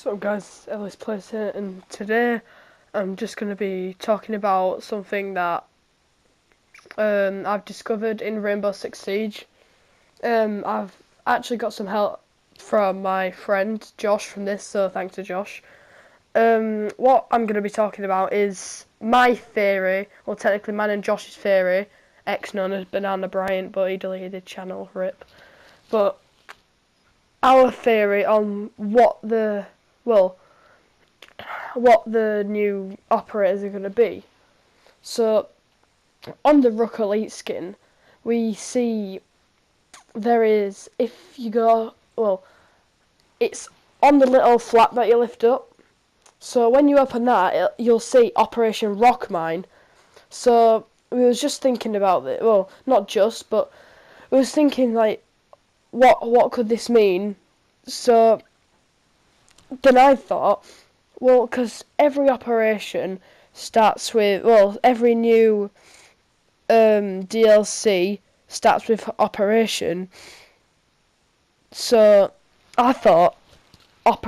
So guys, Ellis Place here, and today I'm just going to be talking about something that I've discovered in Rainbow Six Siege. I've actually got some help from my friend Josh from this, so thanks to Josh. What I'm going to be talking about is my theory, or technically mine and Josh's theory, ex known as Banana Bryant, but he deleted his channel, rip. But our theory on what the new operators are going to be. So, on the Rook Elite skin, we see there is, if you go, it's on the little flap that you lift up. So when you open that, you'll see Operation Rock Mine. So we was just thinking about it. Well, not just, but we was thinking like, what could this mean? So then I thought, well, because every operation starts with, every new DLC starts with operation. So I thought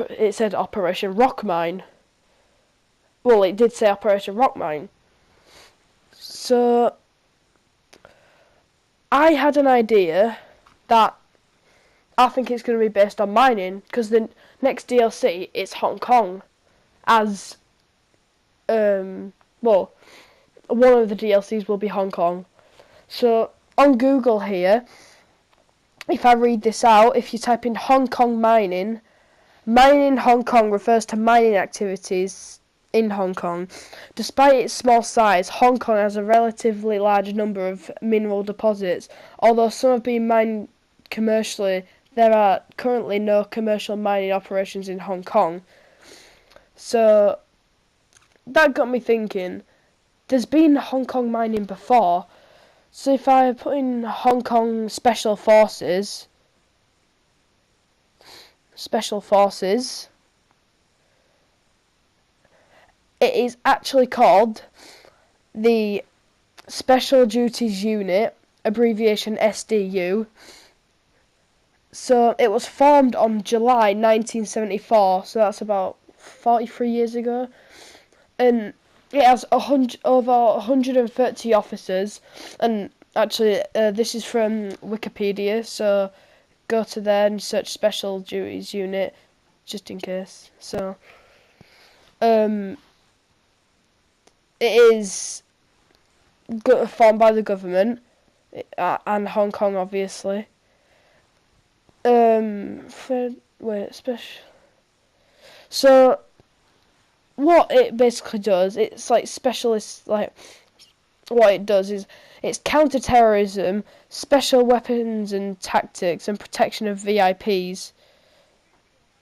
it said Operation Rock Mine. Well, it did say Operation Rock Mine. So I had an idea that I think it's going to be based on mining, because the next DLC is Hong Kong as one of the DLCs will be Hong Kong. So on Google here, if I read this out, if you type in Hong Kong mining Hong Kong refers to mining activities in Hong Kong. Despite its small size, Hong Kong has a relatively large number of mineral deposits. Although some have been mined commercially, there are currently no commercial mining operations in Hong Kong. So that got me thinking, there's been Hong Kong mining before, so if I put in Hong Kong Special Forces, it is actually called the Special Duties Unit, abbreviation SDU. So it was formed on July 1974, so that's about 43 years ago. And it has over 130 officers, and actually this is from Wikipedia, so go to there and search Special Duties Unit, just in case. So it is formed by the government and Hong Kong, obviously. So what it basically does, it's like specialist, like what it does is it's counter-terrorism, special weapons and tactics, and protection of VIPs.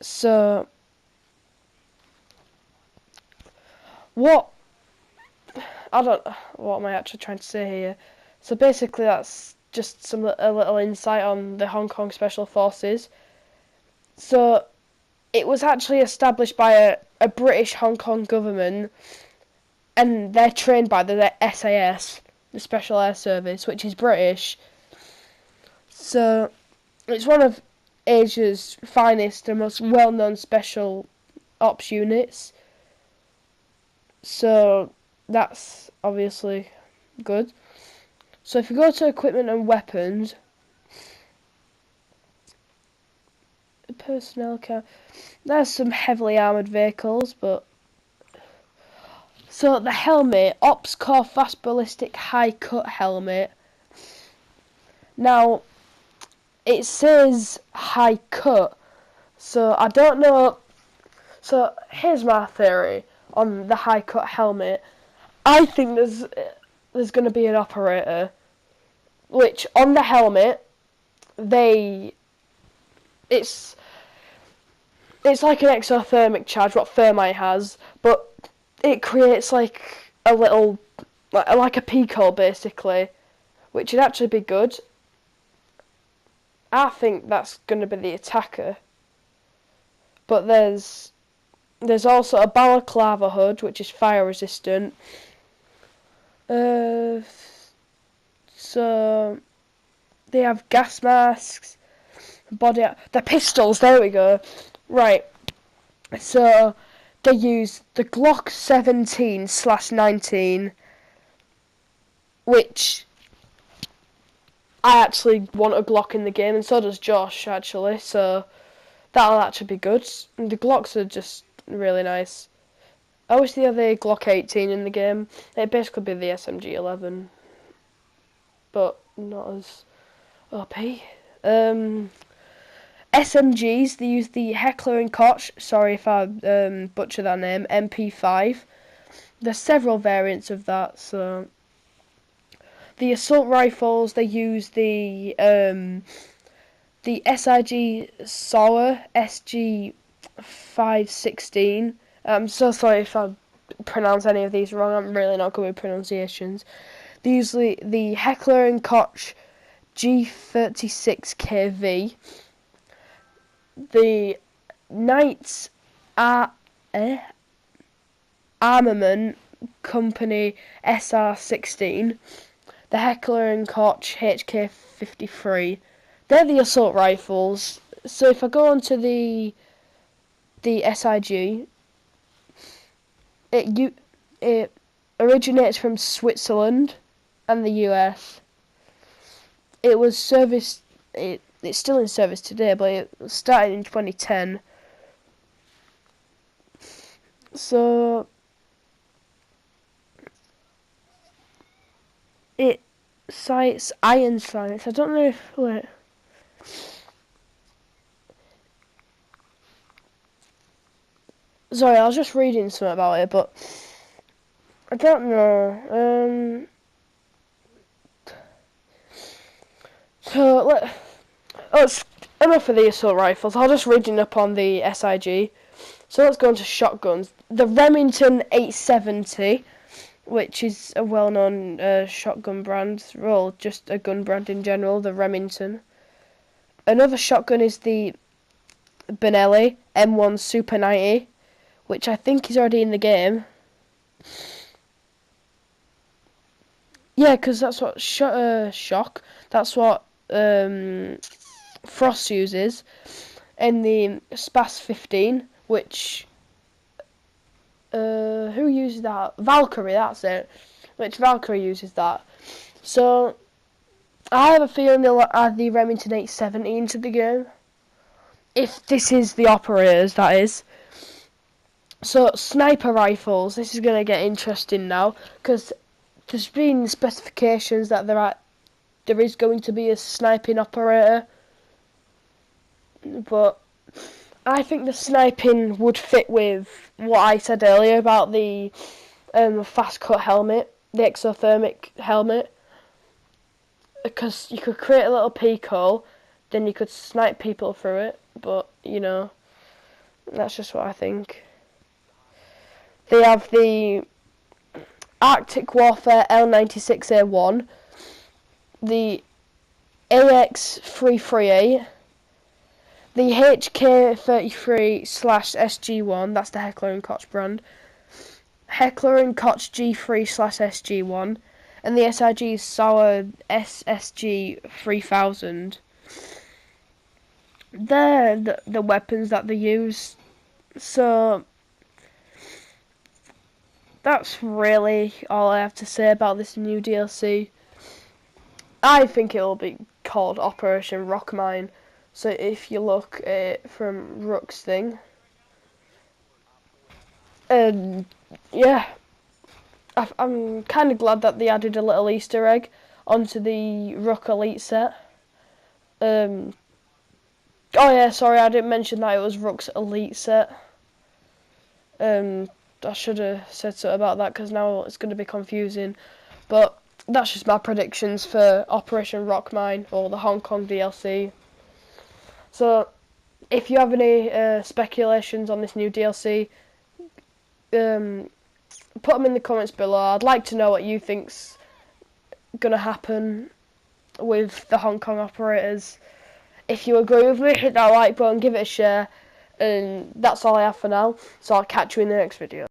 So what am I actually trying to say here? So basically that's just a little insight on the Hong Kong Special Forces. So it was actually established by a British Hong Kong government, and they're trained by the SAS, the Special Air Service, which is British. So it's one of Asia's finest and most well-known special ops units. So that's obviously good. So if you go to equipment and weapons, personnel count, there's some heavily armoured vehicles, but so the helmet, Ops Core Fast Ballistic High Cut Helmet. Now it says high cut, so I don't know. So here's my theory on the high cut helmet. I think there's going to be an operator, which on the helmet it's like an exothermic charge, what thermite has, but it creates like a little, like a peak hole basically, which would actually be good. I think that's going to be the attacker. But there's also a balaclava hood, which is fire resistant. So they have gas masks, the pistols. There we go. Right. So they use the Glock 17/19, which I actually want a Glock in the game, and so does Josh actually. So that'll actually be good. And the Glocks are just really nice. I wish they had a Glock 18 in the game. It'd basically be the SMG 11, but not as OP. SMGs, they use the Heckler and Koch, sorry if I butcher that name, MP5. There's several variants of that, so... The assault rifles, they use the SIG Sauer SG516. I'm so sorry if I pronounce any of these wrong, I'm really not good with pronunciations. They use the Heckler and Koch G36KV. The Knights Armament Company SR16, the Heckler and Koch HK53. They're the assault rifles. So if I go onto the SIG, it originates from Switzerland and the US. It was serviced. It's still in service today, but it started in 2010. So it cites iron sights. I don't know if wait. Sorry, I was just reading something about it, but I don't know. So it's enough of the assault rifles. I'll just reading up on the SIG. So let's go into shotguns. The Remington 870, which is a well-known shotgun brand, well, just a gun brand in general, the Remington. Another shotgun is the Benelli M1 Super 90, which I think is already in the game. Yeah, because that's what Shock. That's what Frost uses. And the Spas 15, which who uses that? Valkyrie, that's it. Which Valkyrie uses that. So I have a feeling they'll add the Remington 870 into the game. If this is the operators, that is. So sniper rifles, this is going to get interesting now, because there's been specifications that there is going to be a sniping operator, but I think the sniping would fit with what I said earlier about the fast cut helmet, the exothermic helmet, because you could create a little peak hole, then you could snipe people through it, but you know, that's just what I think. They have the Arctic Warfare L96A1, the AX338, the HK33/SG1, that's the Heckler & Koch brand, Heckler & Koch G3/SG1, and the SIG Sauer SSG 3000. They're the weapons that they use, so that's really all I have to say about this new DLC. I think it will be called Operation Rockmine. So if you look at it from Rook's thing, yeah, I'm kind of glad that they added a little Easter egg onto the Rook Elite set. Oh yeah, sorry, I didn't mention that it was Rook's Elite set. I should have said something about that because now it's going to be confusing. But that's just my predictions for Operation Rockmine or the Hong Kong DLC. So if you have any speculations on this new DLC, put them in the comments below. I'd like to know what you think's going to happen with the Hong Kong operators. If you agree with me, hit that like button, give it a share, and that's all I have for now. So I'll catch you in the next video.